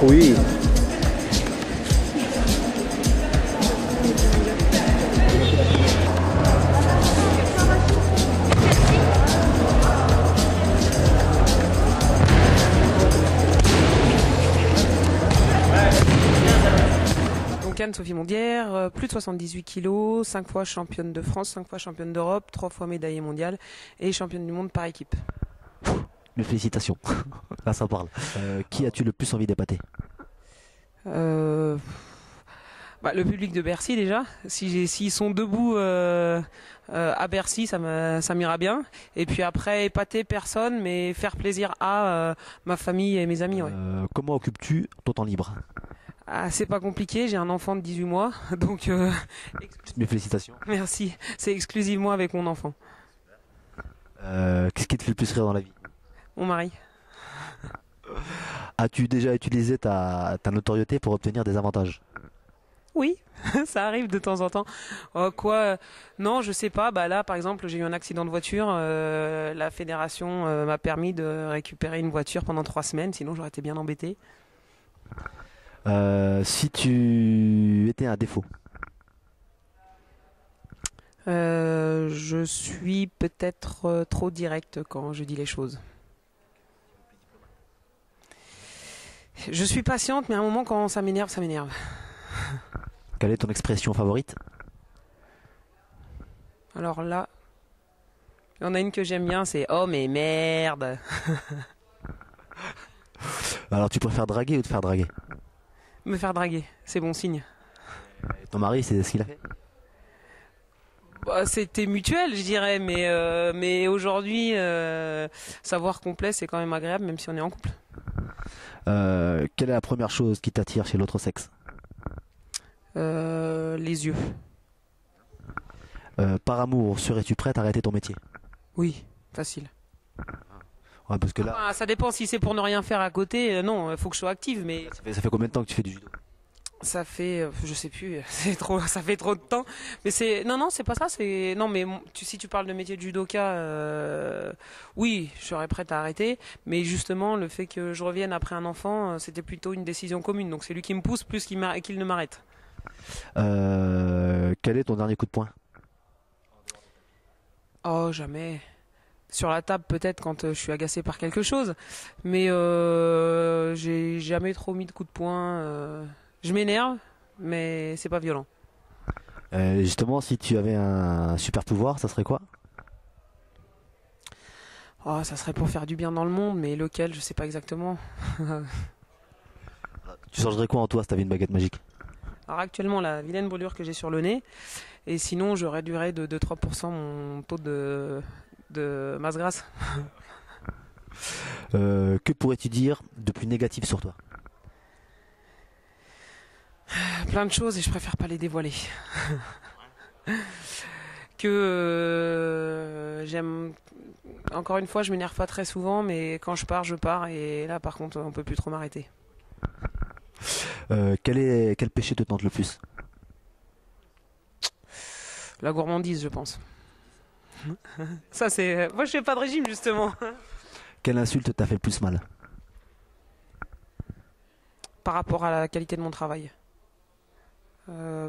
Oui. Donc Anne-Sophie Mondière, plus de 78 kilos, 5 fois championne de France, 5 fois championne d'Europe, 3 fois médaillée mondiale et championne du monde par équipe. Mais félicitations. Là, ça parle. Qui as-tu le plus envie d'épater? Le public de Bercy déjà. S'ils sont debout à Bercy, ça m'ira bien. Et puis après, épater personne, mais faire plaisir à ma famille et mes amis. Ouais. Comment occupes-tu ton temps libre? Ah, c'est pas compliqué, j'ai un enfant de 18 mois, donc Mes félicitations. merci. C'est exclusivement avec mon enfant. Qu'est-ce qui te fait le plus rire dans la vie? Mon mari. As-tu déjà utilisé ta notoriété pour obtenir des avantages? Oui, ça arrive de temps en temps. Non, je sais pas. Bah là, par exemple, j'ai eu un accident de voiture. La fédération m'a permis de récupérer une voiture pendant 3 semaines. Sinon, j'aurais été bien embêté. Si tu étais un défaut? Je suis peut-être trop direct quand je dis les choses. Je suis patiente, mais à un moment, quand ça m'énerve, ça m'énerve. Quelle est ton expression favorite? Alors là, il y en a une que j'aime bien, c'est « Oh mais merde !» Alors, tu préfères draguer ou te faire draguer? Me faire draguer, c'est bon signe. Et ton mari, c'est ce qu'il a fait? Bah, c'était mutuel, je dirais, mais aujourd'hui, savoir complet, c'est quand même agréable, même si on est en couple. Quelle est la première chose qui t'attire chez l'autre sexe? Les yeux. Par amour, serais-tu prête à arrêter ton métier? Oui, facile. Ouais, parce que là, Ah, ça dépend si c'est pour ne rien faire à côté. Non, il faut que je sois active, mais ça fait combien de temps que tu fais du judo? ça fait, je sais plus, c'est trop, ça fait trop de temps. Mais non, c'est pas ça. Non, mais si tu parles de métier de judoka, oui, je serais prête à arrêter. Mais justement, le fait que je revienne après un enfant, c'était plutôt une décision commune. Donc c'est lui qui me pousse plus qu'il ne m'arrête. Quel est ton dernier coup de poing? Oh, jamais. Sur la table peut-être quand je suis agacé par quelque chose, mais j'ai jamais trop mis de coups de poing. Je m'énerve, mais c'est pas violent. Justement, si tu avais un super pouvoir, ça serait quoi? Oh, ça serait pour faire du bien dans le monde, mais lequel, je sais pas exactement. Tu changerais quoi en toi si t'avais une baguette magique? Alors actuellement, la vilaine brûlure que j'ai sur le nez, et sinon je réduirais de 2-3% mon taux de masse grasse. Que pourrais-tu dire de plus négatif sur toi? Plein de choses et je préfère pas les dévoiler. Que j'aime. Encore une fois, je m'énerve pas très souvent, mais quand je pars, et là par contre, on peut plus trop m'arrêter. Quel péché te tente le plus? La gourmandise, je pense. Ça, c'est. Moi, je fais pas de régime, justement. Quelle insulte t'a fait le plus mal? Par rapport à la qualité de mon travail.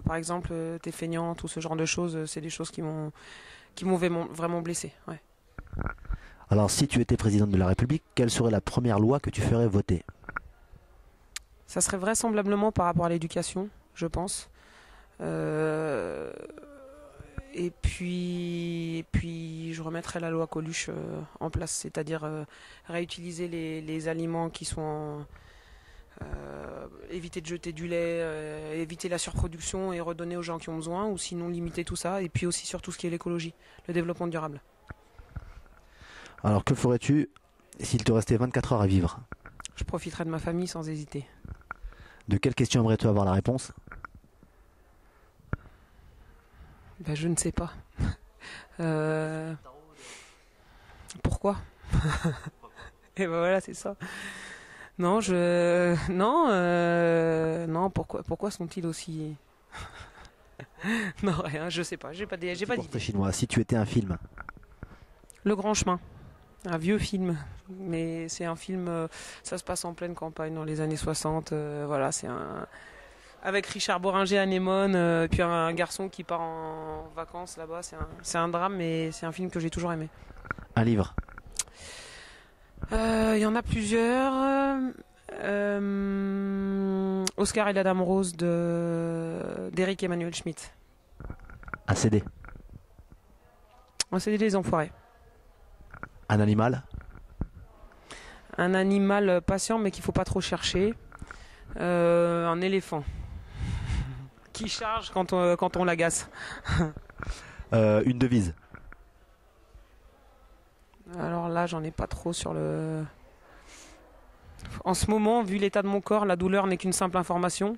Par exemple, t'es feignant, tout ce genre de choses, c'est des choses qui m'ont vraiment blessé. Ouais. Alors, si tu étais présidente de la République, quelle serait la première loi que tu ferais voter? Ça serait vraisemblablement par rapport à l'éducation, je pense. Et puis, je remettrai la loi Coluche en place, c'est-à-dire réutiliser les aliments qui sont éviter de jeter du lait, éviter la surproduction et redonner aux gens qui ont besoin, ou sinon limiter tout ça, et puis aussi sur tout ce qui est l'écologie, le développement durable. Alors, que ferais-tu s'il te restait 24 heures à vivre? Je profiterai de ma famille sans hésiter. De quelle question aimerais-tu avoir la réponse? Ben, je ne sais pas. Pourquoi? Et ben voilà, c'est ça. Non, non, pourquoi sont-ils aussi... Non, rien, je sais pas, j'ai pas Portrait chinois, si tu étais un film? Le Grand Chemin, Un vieux film, mais c'est un film, ça se passe en pleine campagne dans les années 60. Voilà, c'est un avec Richard Bohringer, Anémone, puis un garçon qui part en vacances là-bas. C'est un drame, mais c'est un film que j'ai toujours aimé. Un livre. Il y en a plusieurs. Oscar et la Dame Rose d'Éric Emmanuel Schmitt. Un CD. On s'est dit les enfoirés. Un animal. Un animal patient mais qu'il faut pas trop chercher. Un éléphant. Qui charge quand on l'agace. Une devise. Alors là, j'en ai pas trop sur le... En ce moment, vu l'état de mon corps, la douleur n'est qu'une simple information.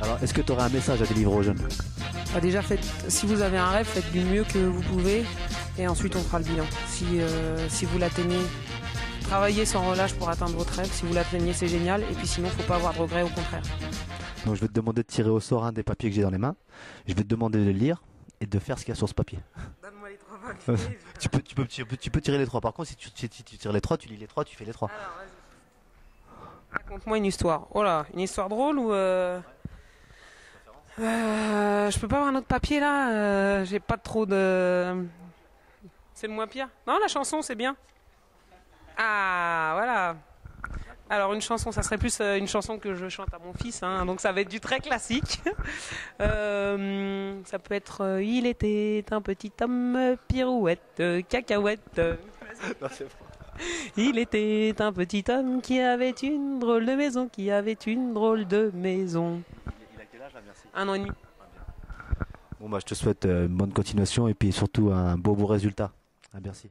Alors, est-ce que tu aurais un message à délivrer aux jeunes? Bah déjà, si vous avez un rêve, faites du mieux que vous pouvez. Et ensuite, on fera le bilan. Si vous l'atteignez, travaillez sans relâche pour atteindre votre rêve. Si vous l'atteignez, c'est génial. Et puis sinon, faut pas avoir de regrets, au contraire. Donc, je vais te demander de tirer au sort un des papiers que j'ai dans les mains. Je vais te demander de le lire et de faire ce qu'il y a sur ce papier. Donne-moi les 3 papiers. Tu peux tirer les 3. Par contre, si tu tires les 3, tu lis les 3, tu fais les 3. Alors, vas-y. Raconte-moi une histoire. Oh là, une histoire drôle ou... je peux pas avoir un autre papier là. J'ai pas trop de... C'est le moins pire. Non, la chanson, c'est bien. Ah, voilà. Alors une chanson, ça serait plus une chanson que je chante à mon fils, hein, donc ça va être du très classique. Ça peut être Il était un petit homme, pirouette, cacahuète. Non, c'est bon. Il était un petit homme qui avait une drôle de maison, qui avait une drôle de maison. Il a quel âge là, merci. 1 an et demi. Bon, bah, je te souhaite une bonne continuation et puis surtout un beau résultat. À merci.